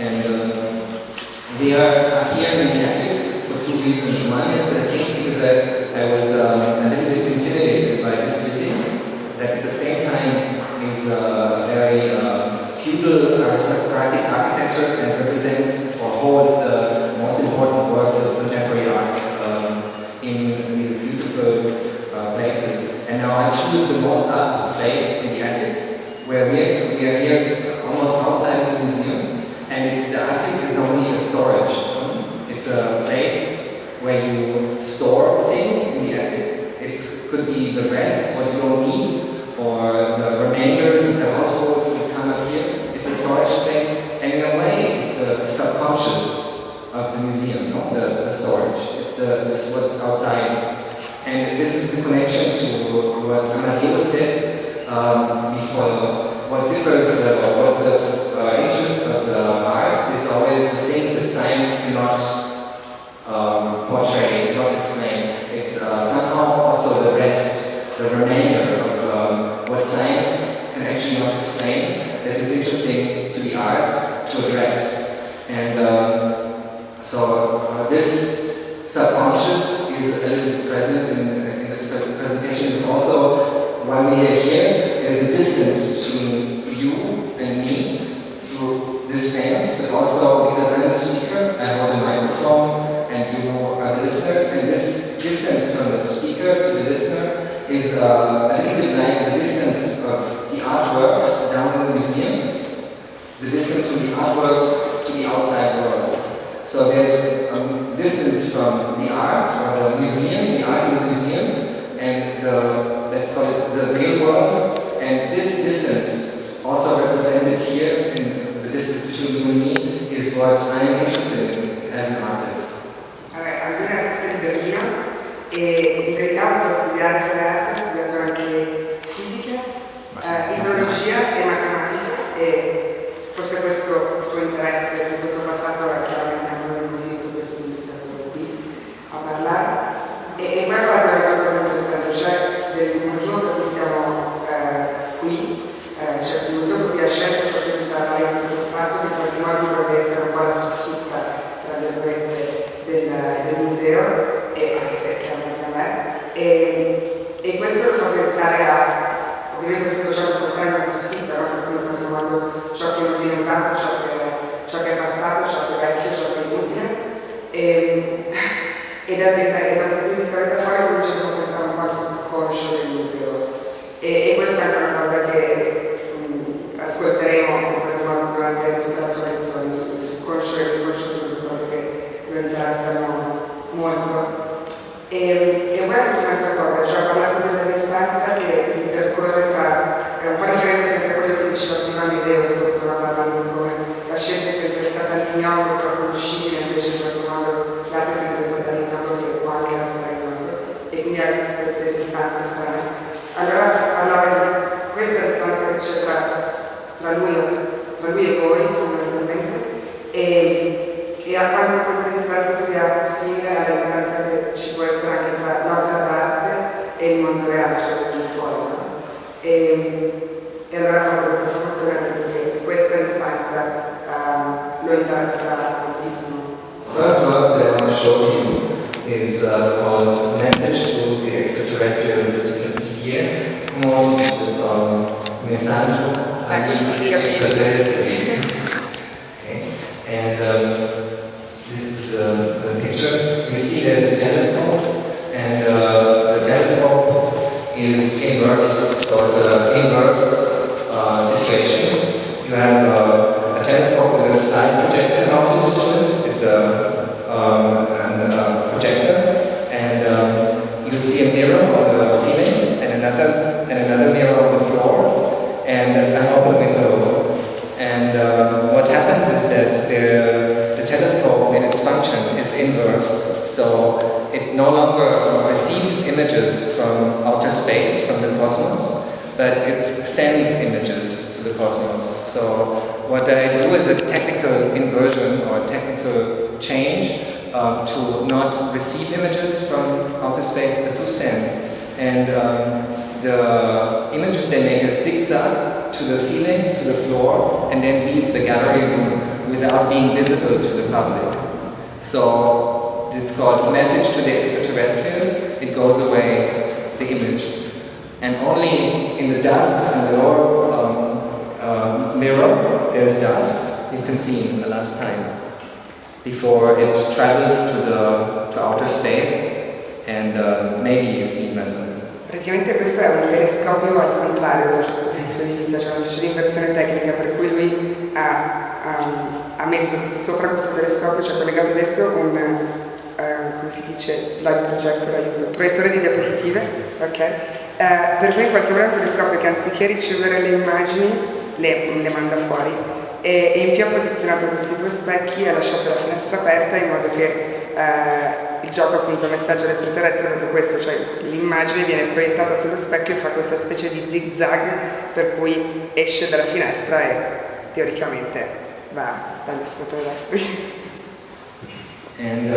And we are here in the attic for two reasons. One is, I think, because I was a little bit intimidated by this building, that at the same time is a very feudal aristocratic architecture and represents or holds the most important works of contemporary art in these beautiful places. And now I choose the most art place in the attic, where we are here almost outside the museum. And the attic is not only a storage. It's a place where you store things in the attic. It could be the rest, what you don't need, or the remainders of the household would come up here. It's a storage space, and in a way, it's the subconscious of the museum, the storage. It's what's outside. And this is the connection to what Amedeo said before. What differs, or what's the interest of the art is always the things that science cannot portray, cannot explain. It's somehow also the rest, the remainder of what science can actually not explain, that is interesting to the arts to address. And so this subconscious is a little present in this presentation. It's also why we are here. There's a distance between you and me through this fence, but also because I'm the speaker, I hold a microphone, and you are the listeners, and this distance from the speaker to the listener is a little bit like the distance of the artworks down in the museum, the distance from the artworks to the outside world. So there's a distance from the art, or the museum, the art in the museum, and let's call it the real world. And this distance, also represented here in the distance between you and me, is what I'm interested in as an artist. Allora, a Castello e in verità per studiare fare arte ho studiato anche fisica, idrologia e matematica, e forse questo suo interesse, questo suo passato è chiaramente anche uno dei motivi per cui sono invitato qui a parlare. E poi ho fatto una cosa interessante, cioè del motivo per cui siamo qui, cioè il museo che ha scelto proprio di parlare in questo spazio, che in qualche modo dovrebbe essere un po' la soffitta, tra virgolette, del museo, e anche se chiaramente non è, e questo lo fa pensare a, ovviamente tutto ciò che può stare nella soffitta, no? Per cui abbiamo trovato ciò che non viene usato, ciò che è passato, ciò che è vecchio, ciò che è inutile, e dal punto di vista metaforico dicevo che questo è un po' il subconscio del museo. E questa è anche una cosa che ascolteremo durante tutta la sua lezione. Il subconscio e l'inconscio sono due cose che mi interessano molto. E poi anche un'altra cosa, cioè ho parlato della distanza che intercorre tra, un po' riferendo sempre a quello che diceva prima Amedeo sotto, parlando di come la scienza è sempre stata all'ignoto, proprio uscibile, invece in qualche modo l'arte è sempre stata all'ignoto, che può anche essere ignoto, e quindi ha queste distanze strane. Allora parlava di questa distanza che c'è tra lui e voi, fondamentalmente, e a quanto questa distanza sia simile alla distanza che ci può essere anche tra l'opera d'arte e il mondo reale, cioè il fuori. No? E allora ha fatto questa formazione perché questa distanza lo interessa moltissimo. First work that I want to show you is called Message to the Extraterrestrials, as you can see here. Most messaggio agli extraterrestri. Okay. And this is the picture. You see there's a telescope, and the telescope is inversed, so it's an inversed situation. You have a telescope with a slide projector mounted to it. It's a projector, and you see a mirror on the ceiling, and another mirror on the floor, and an open window. And what happens is that the telescope in its function is inversed, so it no longer receives images from outer space, from the cosmos, but it sends images to the cosmos. So what I do is a technical inversion or technical change to not receive images from outer space, but to send. And the images they make a zigzag to the ceiling, to the floor, and then leave the gallery room without being visible to the public. So it's called Message to the Extraterrestrials. It goes away, the image. And only in the dust, in the lower mirror, there's dust. You can see the last time. Before it travels to outer space, and maybe you see Messenger. Praticamente questo è un telescopio al contrario dal certo punto di vista, c'è una specie di inversione tecnica per cui lui ha messo sopra questo telescopio, cioè collegato adesso un, come si dice, slide projector, aiuto, proiettore di diapositive, ok? Per cui in qualche modo è un telescopio che anziché ricevere le immagini le manda fuori. E in più ha posizionato questi due specchi e ha lasciato la finestra aperta in modo che il gioco appunto messaggio all'extraterrestre è proprio questo, cioè l'immagine viene proiettata sullo specchio e fa questa specie di zig-zag per cui esce dalla finestra e teoricamente va dagli extraterrestri. And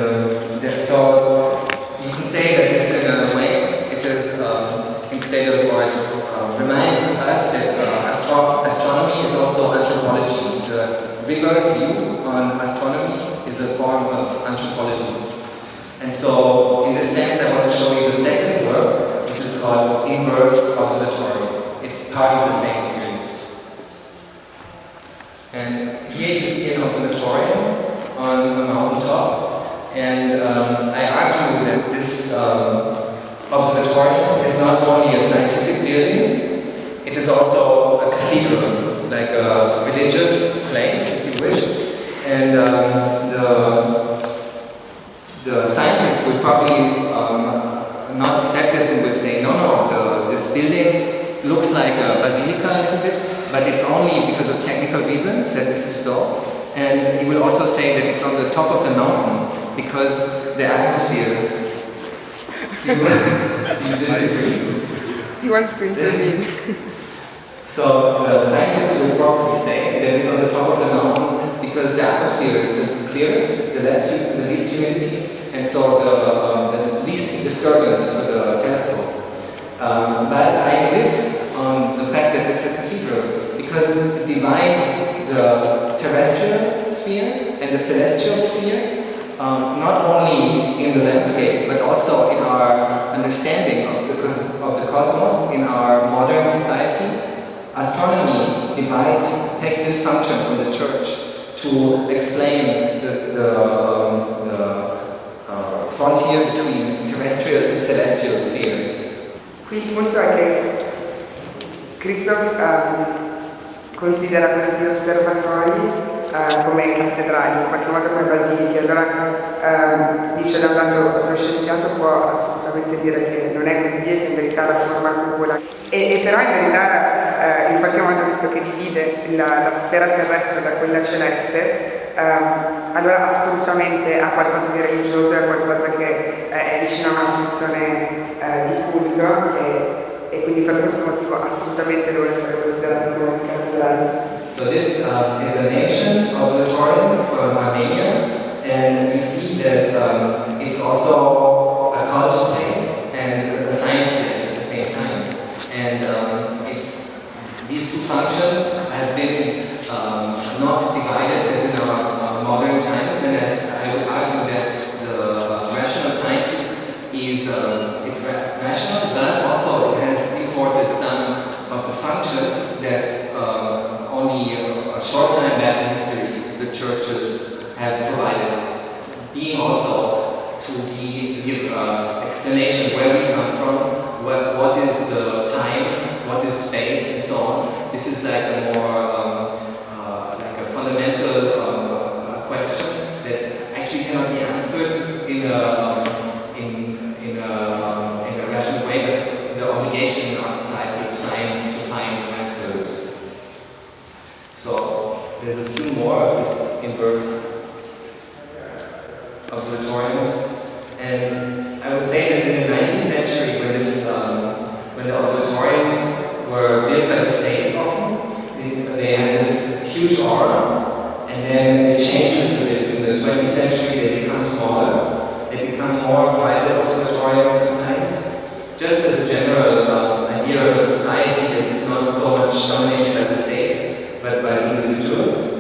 so you can say that it's in a way, it is instead of what reminds us that astronomy is also anthropology. The reverse view on astronomy is a form of anthropology. And so, in this sense, I want to show you the second work, which is called Inverse Observatory. It's part of the same series. And here you see an observatorium on a mountaintop. And I argue that this observatorium is not only a scientific building, it is also a cathedral, like a religious place, if you wish. And the scientists would probably not accept this and would say, no, this building looks like a basilica a little bit, but it's only because of technical reasons that this is so. And he will also say that it's on the top of the mountain because the atmosphere. You disagree? He wants to intervene. So the scientists will probably say that it's on the top of the mountain because the atmosphere is the clearest, the least humidity, and so the least disturbance for the telescope. But I insist on the fact that it's a cathedral because it divides the terrestrial sphere and the celestial sphere, not only in the landscape but also in our understanding of the cosmos in our modern society. Astronomy takes this function from the church to explain the frontier between terrestrial and celestial sphere. Qui il punto è che Christoph considera questi osservatori come cattedrali, in qualche modo come basiliche. Allora dice da un lato lo scienziato può assolutamente dire che non è così e che in verità la forma cupola e però in verità in qualche modo, visto che divide la sfera terrestre da quella celeste, allora assolutamente ha qualcosa di religioso, è qualcosa che è vicino a una funzione di culto e quindi per questo motivo assolutamente devono essere considerati come cattedrali. So this is an ancient observatorium from Armenia, and you see that it's also a culture place and a science place at the same time. And these two functions have been not divided as in our modern times, and I would argue that the rational sciences is it's rational, but also it has imported some of the functions that only a short time back in history the churches have provided, being also to give explanation where we come from, what is the time, what is space, and so on. This is like a more like a fundamental question that actually cannot be answered in a rational way, but it's the obligation in our society of science to find answers. So there's a few more of these inverse observatoriums, and I would say that in the 19th century, when the observatoriums were built by the states often, they had this huge aura, and then they changed a little bit. In the 20th century, they become smaller. They become more private observatoriums sometimes, just as a general idea of a society that is not so much dominated by the state, but by individuals.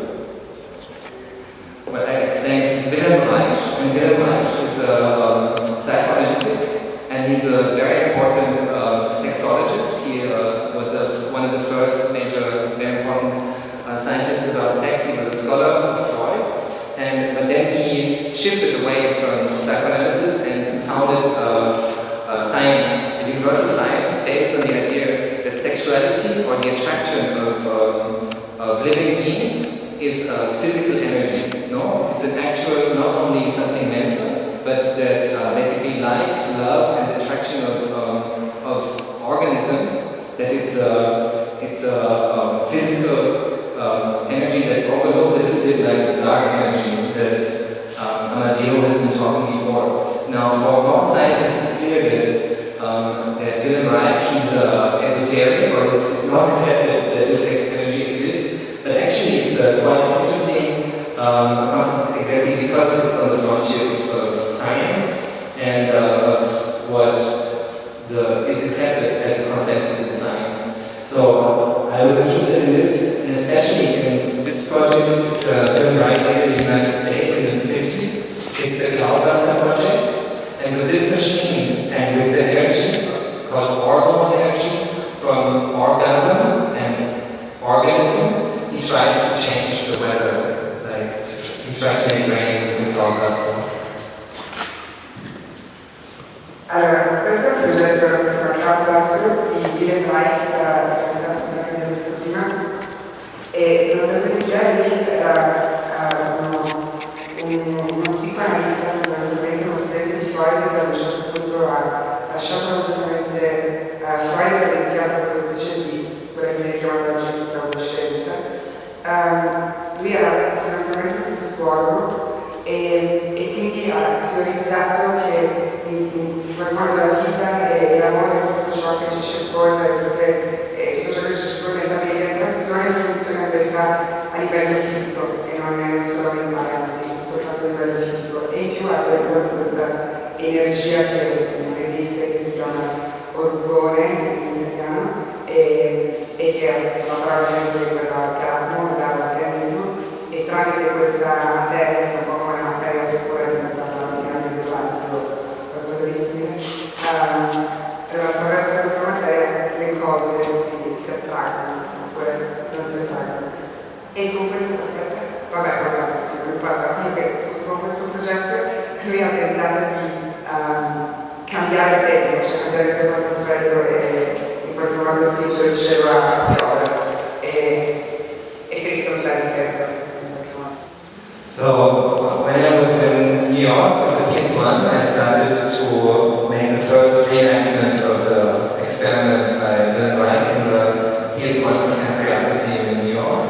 is Wilhelm Reich, and Wilhelm Reich is a psychoanalytic, and he's a very important sexologist. He was one of the first major, very important scientists about sex. He was a scholar of Freud, but then he shifted away from psychoanalysis and founded science, a universal science based on the idea that sexuality or the attraction of living beings is physical energy. No, it's an actual, not only something mental, but that basically life, love, and attraction of organisms, that it's a physical energy that's overlooked a little bit like the dark energy that Amedeo has been talking before. Now, for most scientists, it's clear that Wilhelm Reich, he's esoteric, or it's not accepted that this energy exists, but actually it's quite interesting concept, exactly because it's on the frontier of science and of what is accepted as a consensus in science. So I was interested in this, and especially in this project, Wilhelm Reich made in the United States in the 50s. It's the Cloudbuster project. And with this machine and with the energy called orgone energy from orgasm and organism, he tried to change the weather. Like he tried to make rain with the Cloudbuster. Allora, questo è un progetto che si chiama Cloudbuster di Wilhelm Reich, la persona che abbiamo visto prima, e sono stati lì era uno psicoanalista, fondamentalmente uno studente di Freud, che a un certo punto ha lasciato completamente Freud, si è dedicato a questa specie di quella che viene chiamata oggi di pseudoscienza. Lui era fondamentalmente sessuologo e quindi ha teorizzato che in quel modo la vita e l'amore e tutto ciò che ci circonda e tutto ciò che ci circonda in termini di attrazione funziona in verità a livello fisico e non solo mentale, anzi soltanto a livello fisico. E in più ha teorizzato questa energia che non esiste, che si chiama orgone in italiano e che è una parola che deriva dall'orgasmo, dall'organismo, e tramite questa materia, che è un po' come una materia oscura di Amedeo Balbi, qualcosa di simile, attraverso questa materia le cose si attraggono, oppure non si attraggono. E con questo aspetto, non parla, comunque con questo progetto lui ha tentato di cambiare il tempo, cioè cambiare il tempo atmosferico e in qualche modo spingere il cielo a piovere e Christoph Keller. So, when I was in New York with the PS1, I started to make the first reenactment of the experiment by Wilhelm Reich in the PS1 Contemporanea Museum in New York.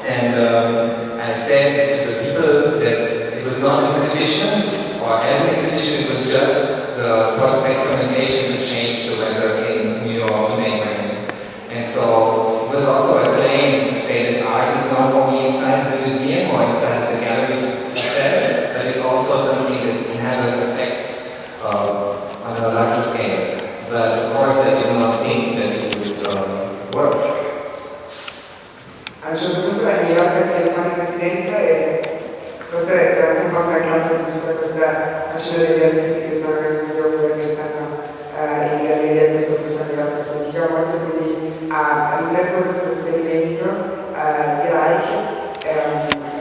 And I said to the people that it was not an exhibition, or as an exhibition, it was just the product experimentation to change the weather in New York to make rain. And so it was also a claim to say that art is not only inside the museum or inside the gallery to sell, but it's also something that can have an effect on a larger scale. But of course I did not think that it would work. A un certo punto la New York è stata in residenza e forse è stato un po' stancato di tutta questa fascina degli artisti che sono nel museo, quelli che stanno in galleria, questo festival che si diceva molto, quindi ha ripreso questo esperimento di Reich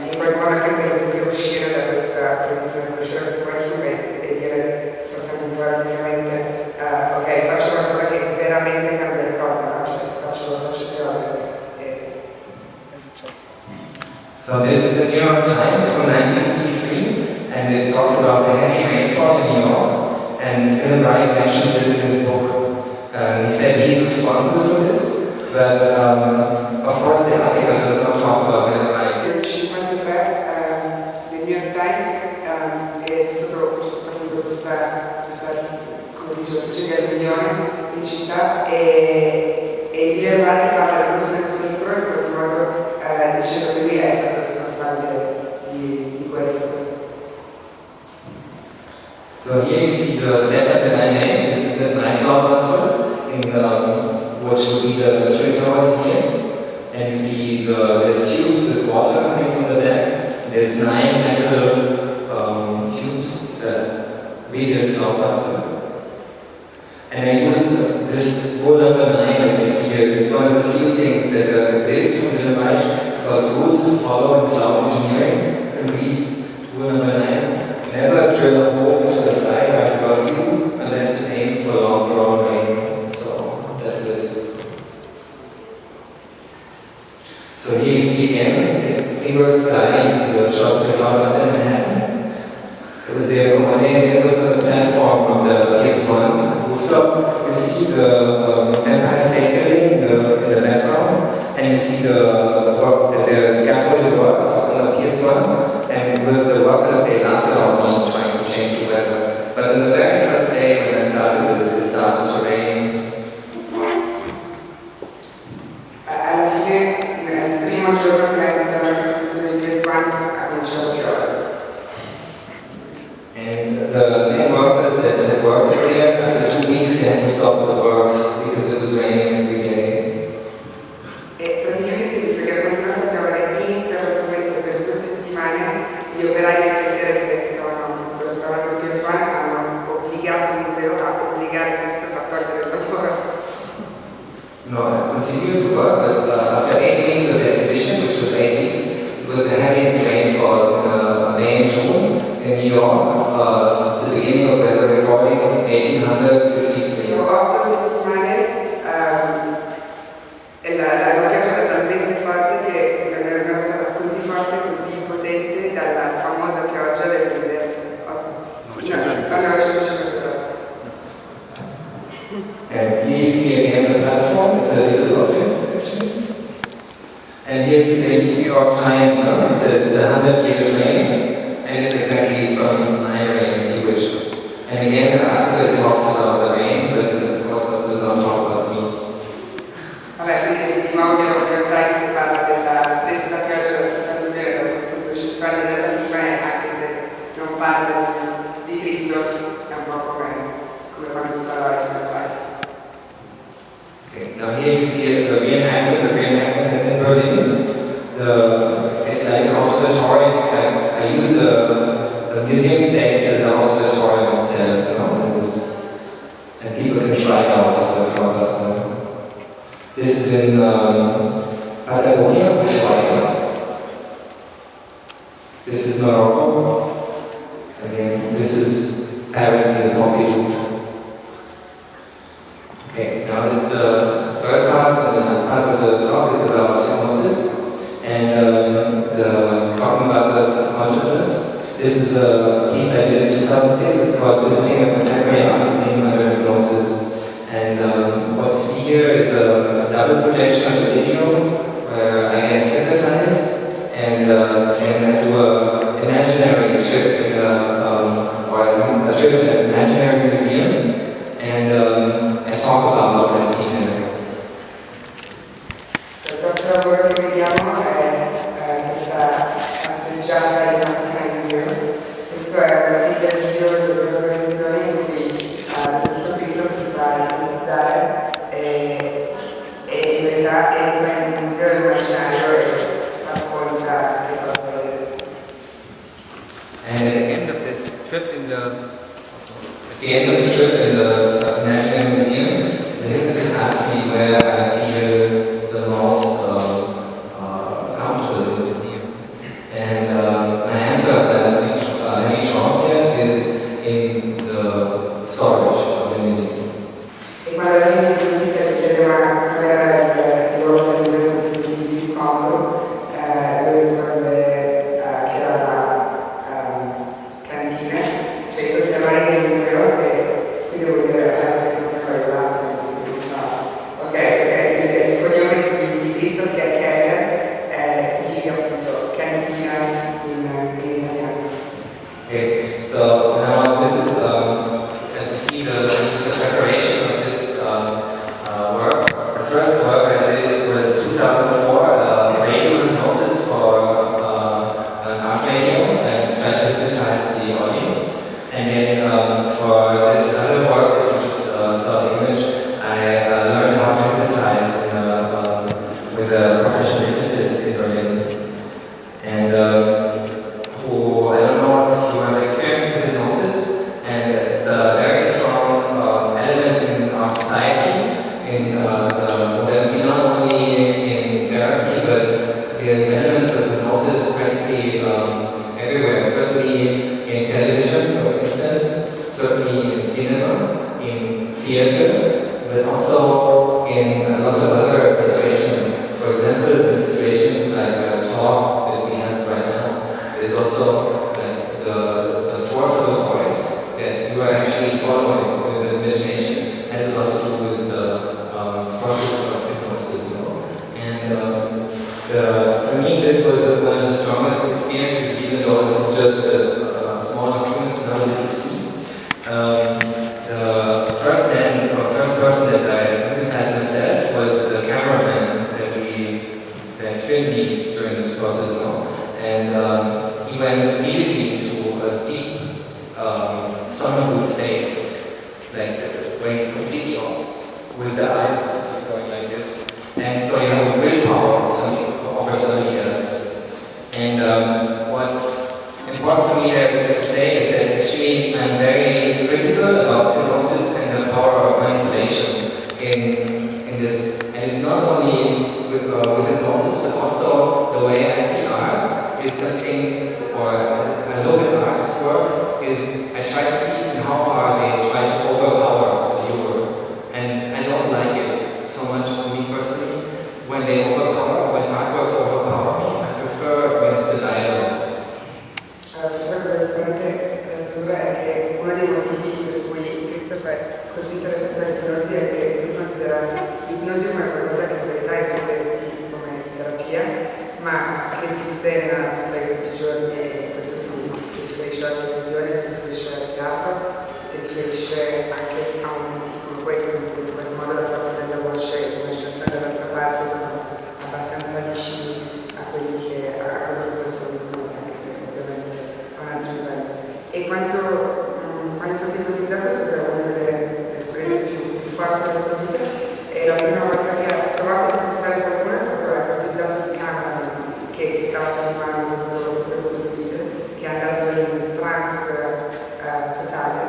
in qualche modo anche per uscire da questa posizione, per uscire da questo vacuum e dire forse veramente ok, faccio una cosa che veramente cambia le cose, no? Cioè, faccio teoria. So this is the New York Times from 1953, and it talks about the heavy rainfall in New York, and Wilhelm Reich mentions this in his book. He said he's responsible for this, but of course the article does not talk about Wilhelm Reich. Nel 1953 del New York Times è stato appunto questa come si dice, specie di alluvione in città e Wilhelm Reich parla di questo nel suo libro in qualche modo dicendo che lui è stato responsabile di questo. So here you see the setup that I made. This is the night Cloudbuster in what should be the Twin Towers here. And you see there's tubes with water coming from the back. There's 9 metal tubes. It's a radial blockbuster. And I used this rule number 9 that you see here. It's one of the few things that exist from the Reich. It's called rules to follow in cloud engineering. You can read rule number 9. Never drill a hole into the sky right above you unless you aim for long drawn rain. So that's it. So here you see again the inverse sky. You see the shopping cloud in Manhattan. It was there for 1 day, and it was on the platform of the PS1 rooftop. You see the Empire State Building in the background, and you see the scaffolding works on the PS1. And it was the workers, they laughed about me trying to change the weather. But on the very first day when I started this, it started to rain. Alla fine, nel primo giorno che hai stato nel PS1 ha cominciato a piovere. And the same workers that had worked there, after 2 weeks they had to stop the works because it was raining every day. E praticamente, visto che ha continuato a piovere ininterrottamente per 2 settimane, gli operai del cantiere che stavano nel PS1 hanno obbligato il museo a obbligare Christoph a togliere il lavoro. No, I continued to work, but after 8 weeks of the exhibition, which was 8 weeks, it was the heaviest rainfall in May and June in New York. Since the beginning of weather recording in 1853. 8 settimane e la pioggia era talmente forte che non è stata così forte, così potente dalla famosa pioggia del 1953. And here you see again the platform, it's a little object actually. And here's the New York Times, it says the 100 years rain, and it's exactly from my rain if you wish. And again the article talks about the rain, but of course it does not talk about me. Vabbè, quindi se di nuovo New York Times parla della stessa pioggia, della stessa nuvole, appunto 5 anni dalla prima, e anche se non parla di Christoph, è un po' come quando si parla di New York. Okay, now here you see the reenactment that's in Berlin. It's like an observatory. I use the museum space as an observatory itself, you know, and people can try out the clovers. This is in Patagonia, Schweiz. This is Morocco. Again, this is Paris in the Pompidou. Okay, now it's the third part, and the last part of the talk is about hypnosis and talking about the consciousness. This is a piece I did in 2006. It's called Visiting a Contemporary Art Museum Under Hypnosis. And what you see here is a double projection of the video where I get hypnotized and I do an imaginary trip in a trip in an imaginary museum. And I talk about what I see there. Il terzo lavoro che vediamo è questa passeggiata di Vatican Museo. Questo è uno stile video delle organizzazioni in cui lo stesso Cristo si fa ipnotizzare e in verità entra nel museo immaginario e racconta che cosa vede. And at the end of this trip in the National Museum, the hypnotist asked me where I feel the most comfortable in the museum. And my answer that any chance there is in the storage of the museum. E quando alla fine l'ipnotista gli chiedeva qual era il luogo del museo che si sentivi più comodo, lui risponde che era la cantina, cioè i sotterranei del museo, e quindi vuol dire la sensazione di rilasso. Ok, perché il cognome di Christoph Keller significa appunto cantina in italiano. Okay, so now this is, as you see, the preparation of this work. The first work I did was 2004, radio hypnosis for an art radio, and tried to hypnotize the audience. And then for this other work, you just saw the image, I learned how to hypnotize with a professional hypnotist in Berlin. And who, I don't know if you also like the force of the voice that you are actually following with the imagination has a lot to do with the process of hypnosis, you know. And for me, this was one of the strongest experiences, even though this is just a small document, it's not a PC. The first person that I hypnotized myself was the cameraman that filmed me during this process, you know. And he went immediately into a deep somnambule state, like where he's completely off, with the eyes just going like this. And so you have willpower over somebody else. And what's important for me there is to say is that actually I'm very critical about hypnosis and the power of manipulation in this. And it's not only with hypnosis, but also the way I see art is something, or as I look at artworks, is I try to see how far they try to overpower the viewer. And I don't like it so much for me personally. When artworks overpower me, I prefer when it's a dialogue. Questa cosa importante da lettura è che uno dei motivi per cui Christoph è così interessato all'ipnosi è che lui considera l'ipnosi come qualcosa che in verità esiste sì come terapia, ma che esiste nella vita di tutti i giorni, e questo si riferisce alla televisione, si riferisce al teatro, si riferisce anche a momenti come questo, in cui in qualche modo la forza della voce e l'immaginazione dall'altra parte sono abbastanza vicini a quello che può essere l'ipnosi, anche se ovviamente a un altro livello. E quando è stata ipnotizzata è stata una delle esperienze più forti della sua vita, e la prima volta che ha provato a ipnotizzare qualcuno è stato ipnotizzato il cameraman che stava filmando per questo video, che è andato in trance totale.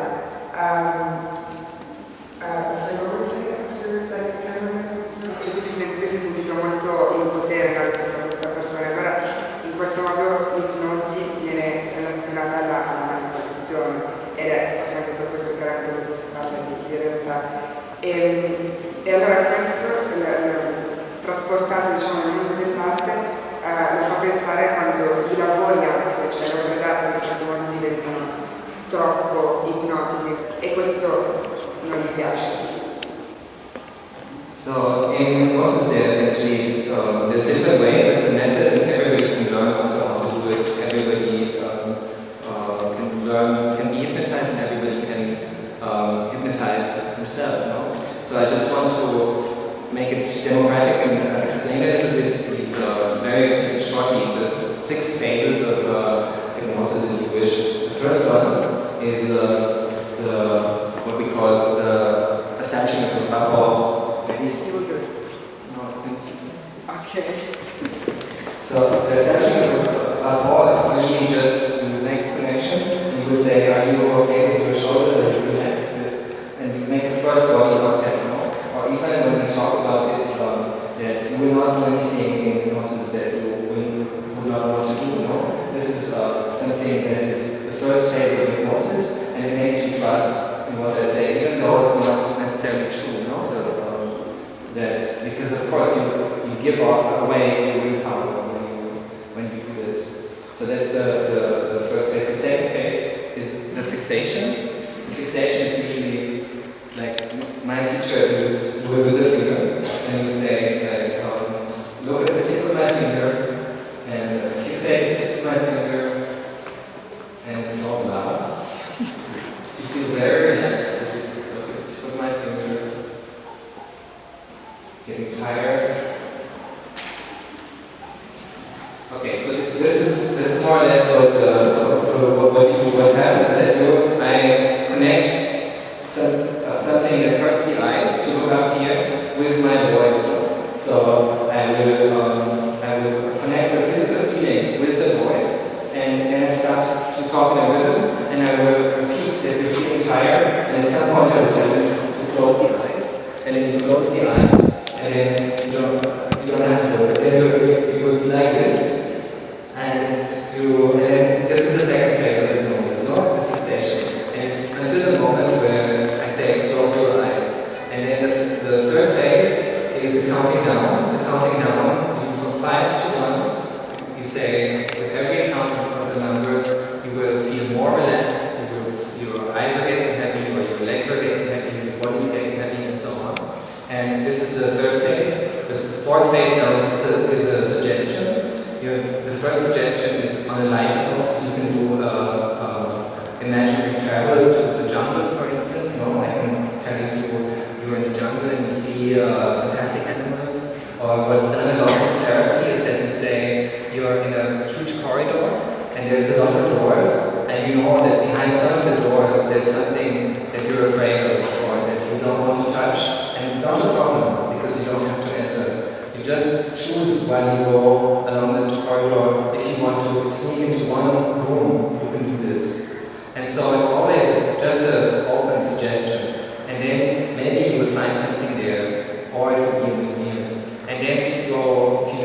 Ti sei sentito molto in potere rispetto a questa persona, allora in qualche modo l'ipnosi viene relazionata alla manipolazione, ed è forse anche per questo che si parla di realtà. E allora questo, trasportato diciamo nel mondo dell'arte, lo fa pensare quando i lavori anche, cioè le opere d'arte in qualche modo diventano troppo ipnotiche, e questo non gli piace. So in hypnosis there's different ways, it's a method, and everybody can learn also how to do it. Everybody can be hypnotized, and everybody can hypnotize himself, no? So I just want to make it democratic and explain it a little bit, these very shortly, the 6 phases of hypnosis, if you wish. The first one is what we call the assumption of rapport. Okay. So the assumption of rapport is usually just you make a connection. You would say, are you okay with your shoulders? Are you relaxed? And you make a first body contact, no? Or even when we talk about it, that you will not do anything in hypnosis that you would not want to do, no? This is something that is the first phase of hypnosis, and it makes you trust in what I say, even though it's not necessarily true, no? That because of course you give away your willpower when you do this. So that's the first phase. The second phase is the fixation. The fixation is usually like my teacher would do it with the finger, and he would say like, look at the tip of my finger and fixate the tip of my finger, and don't laugh. You feel very relaxed as you look at the tip of my finger. Getting tired. Okay, so this is more or less what happens is that I connect something that hurts the eyes to look up here with my voice. So I will connect the physical feeling with the voice, and I start to talk in a rhythm, and I will repeat that you're feeling tired, and at some point I will tell you to close the eyes, and then you close the eyes. And then you don't have to do it. Then you will be like this, and then this is the second phase of hypnosis, no? It's the fixation. And it's until the moment where I say close your eyes. And then the third phase is the counting down. The counting down, you do from 5 to 1. You say with every count of the numbers and you know that behind some of the doors there's something that you're afraid of or that you don't want to touch, and it's not a problem because you don't have to enter. You just choose while you go along the corridor. If you want to sneak into one room, you can do this. And so it's just an open suggestion. And then maybe you will find something there, or it could be a museum. And then if you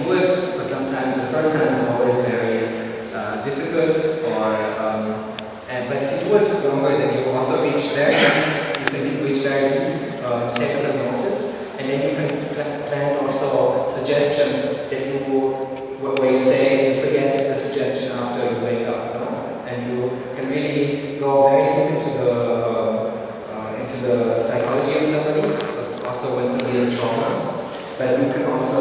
do it for sometimes, the first time is always very difficult, but if you do it longer, then you also reach very deep state of hypnosis, and then you can plan also suggestions where you say you forget the suggestion after you wake up, and you can really go very deep into the psychology of somebody, also when somebody has traumas, but you can also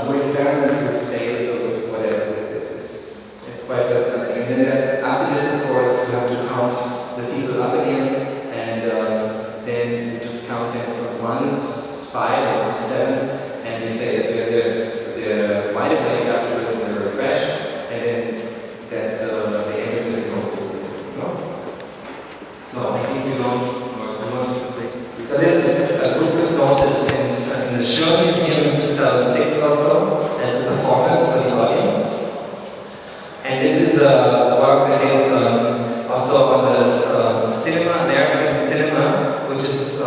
do experiments with space or whatever. It's quite something. And then after this, of course, you have to count the people up again, and then you just count them from 1 to 5 or to 7, and you say that they're wide awake afterwards and they're refreshed, and then that's the end of the hypnosis. So I think we don't want to translate this, please. So this is a group hypnosis in the Giorno Museum in 2006 also, as a performance for the audience. And this is a work I did also on the cinema, American cinema, which is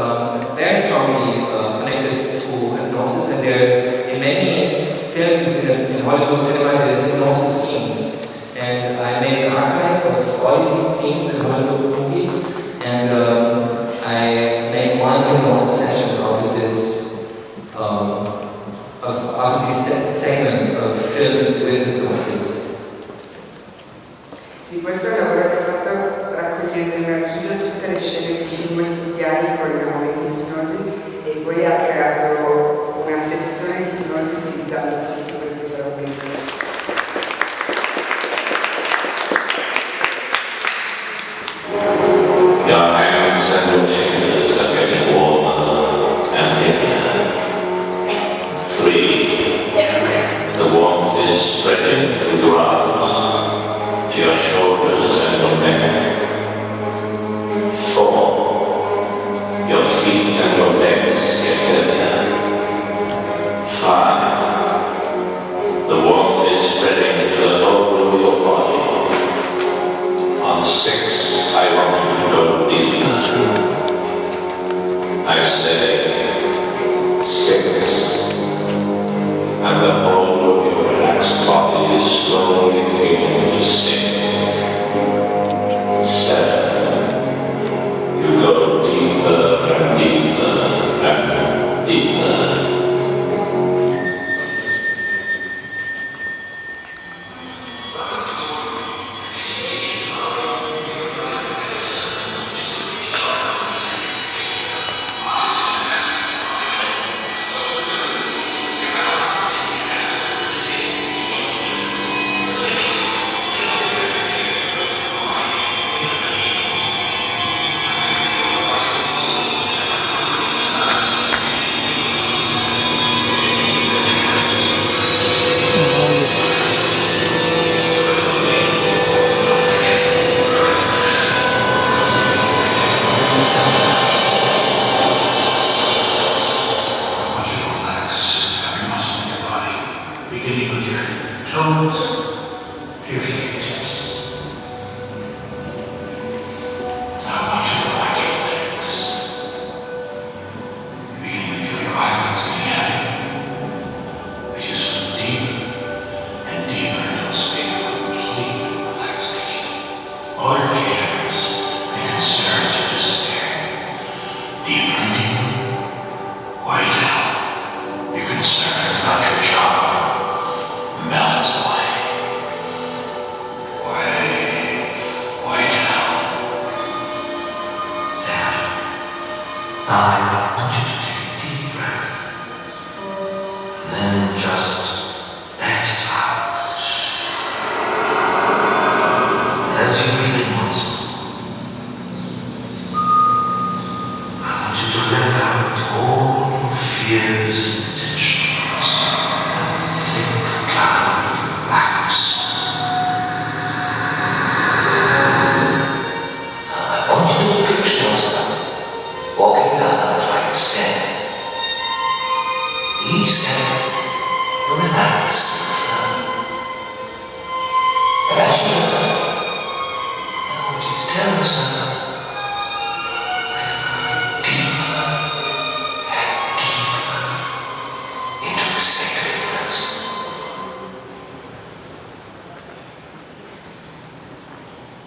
very strongly connected to hypnosis. And there's, in many films in Hollywood cinema, there's hypnosis scenes. And I made an archive of all these scenes in Hollywood movies, and I made one hypnosis session out of this, out of these segments of films with hypnosis. Sì, questo è un lavoro che ho fatto raccogliendo in archivio tutte le scene di film indiani con i momenti di ipnosi, e poi ha creato una sessione di ipnosi utilizzando tutti questi frammenti. Your hands and your fingers are getting warmer and heavier. Free. The warmth is spreading through your arms, to your shoulders and your neck. 4. Your feet and your legs get heavier. 5. The warmth is spreading to the whole of your body. On 6, I want you to go deeper. I say 6, and the whole of your relaxed body is slowly beginning to sink. 7, you go deeper and deeper and deeper.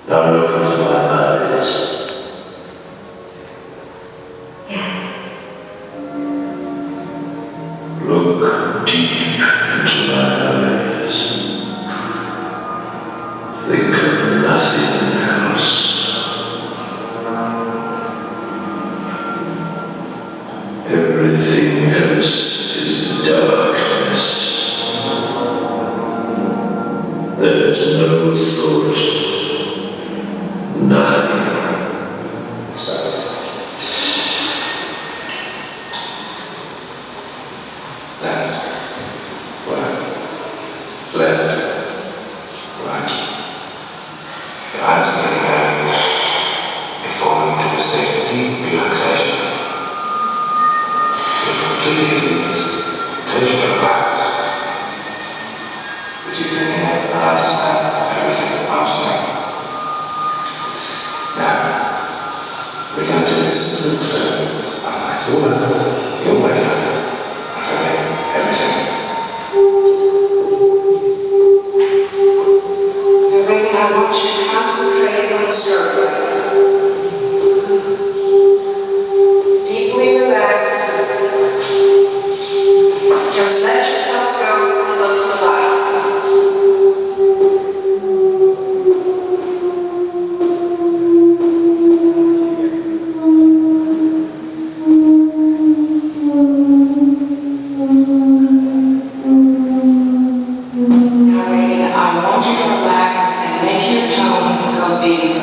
Now look into my eyes. Look deep into my eyes. Think of nothing else. Everything else is darkness. There is no thought. Nothing. So, left, right. Your eyes are getting heavy. You're falling into a state of deep relaxation. You're completely at ease. Take your relax. But you can hear and understand everything that I'm saying. Now, we're going to do this a little further. It's all over. You'll wake up. I'll tell you everything. Raven, I want you to concentrate on stroke. Deeply relax. Just let yourself go and look at the light. Now, Raven, I want you to relax and make your tone go deep.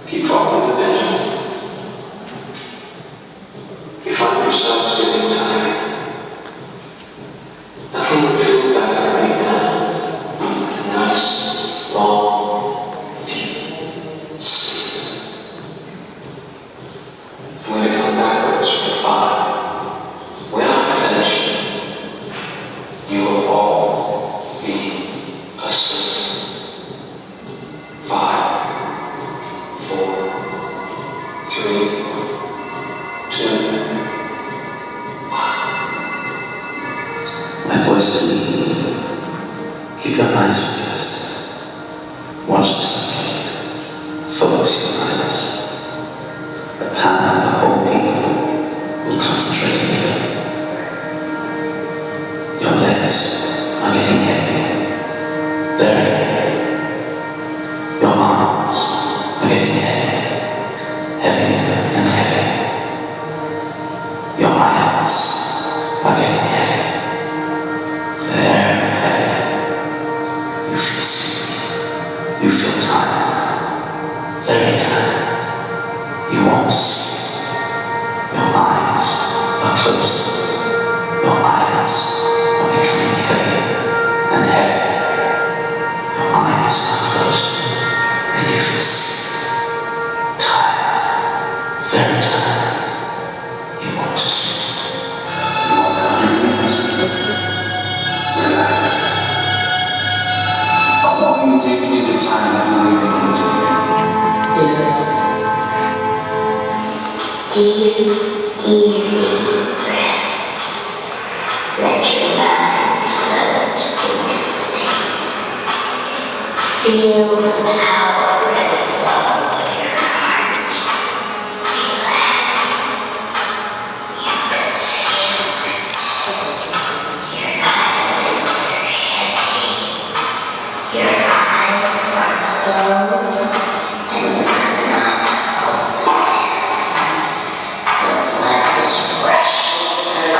Keep following the vision. You find yourselves getting tired. Nothing would feel better right now than a nice, long, deep sleep. I'm going to come backwards from 5. When I'm finished, you will all be asleep. 5, 4, 3, 2, 1. My voice is leading you. Keep your eyes fixed. Watch the sunlight. Focus your eyes. The power of the whole people will concentrate on you. Your legs are getting heavy. Very heavy. Your arms are getting heavy. Heavier and heavier. Your eyes are getting heavy. Very heavy. You feel sleepy. You feel tired. Very tired. You want to sleep. Your eyes are closing. Your eyelids are becoming heavier and heavier. Your eyes are closing and you feel sleepy. Tired. Very tired. You want to sleep. You are completely asleep. Relax. I want you to take me to the time that you really need to be. Yes. Deep, easy breath. Let your mind float into space. Feel the power and flow with your heart. Relax. You can feel it. Your eyelids are heavy. Your eyes are closed and you cannot open. The blood is rushing through your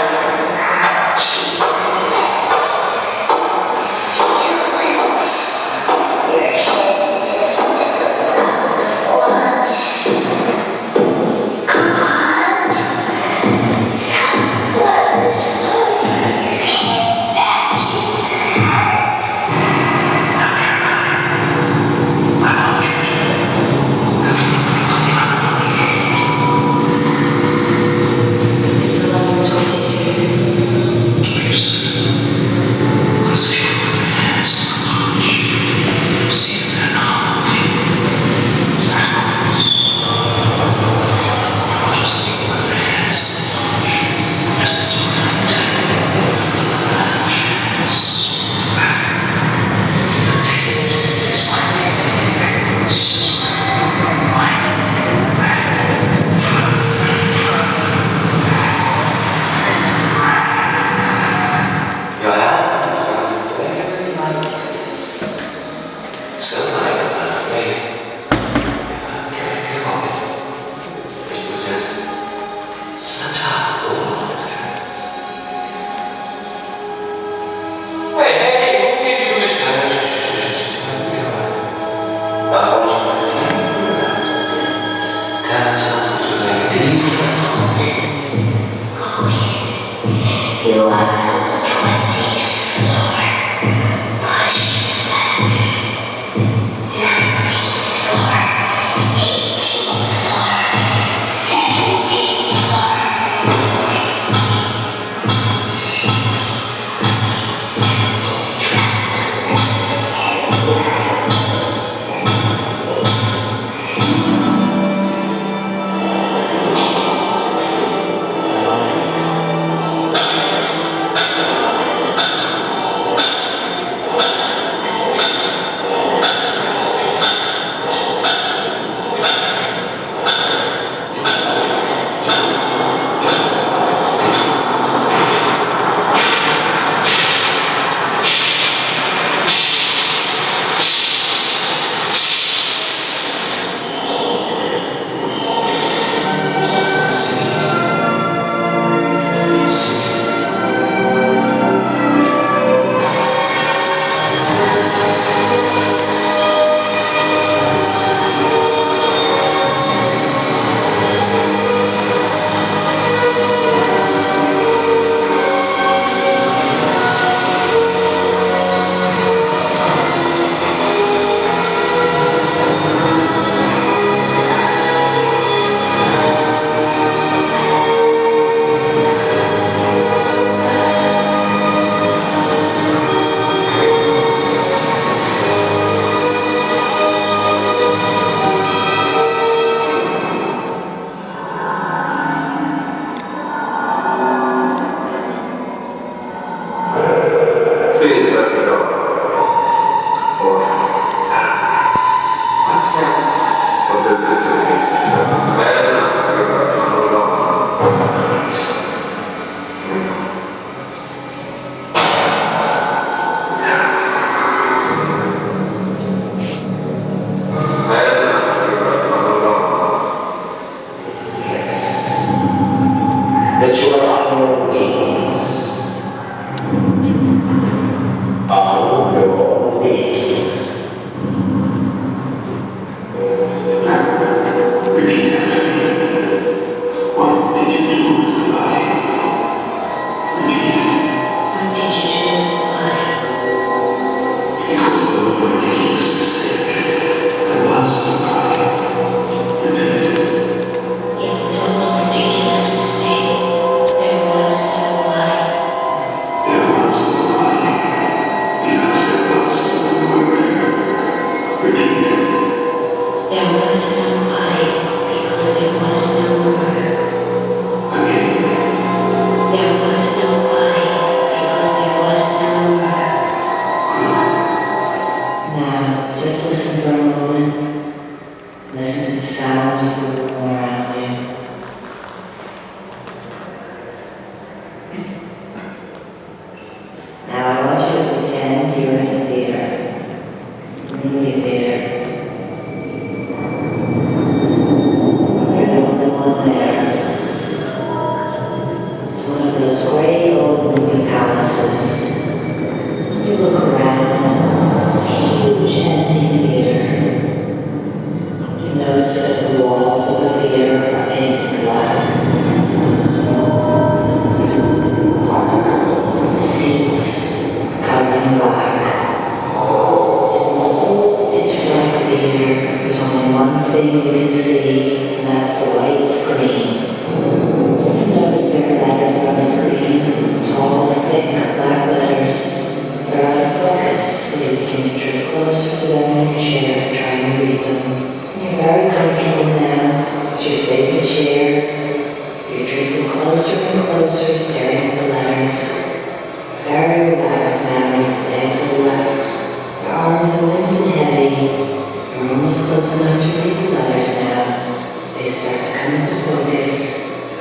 heart to your legs. Feel it. Your head is filled with blood. God, how the blood is flowing from your head back to your heart. I want you to You are on the 20th floor. Push back. 19th floor. 18th floor. 17th floor.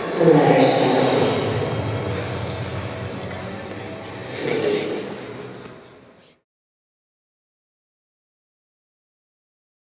'Cause the letters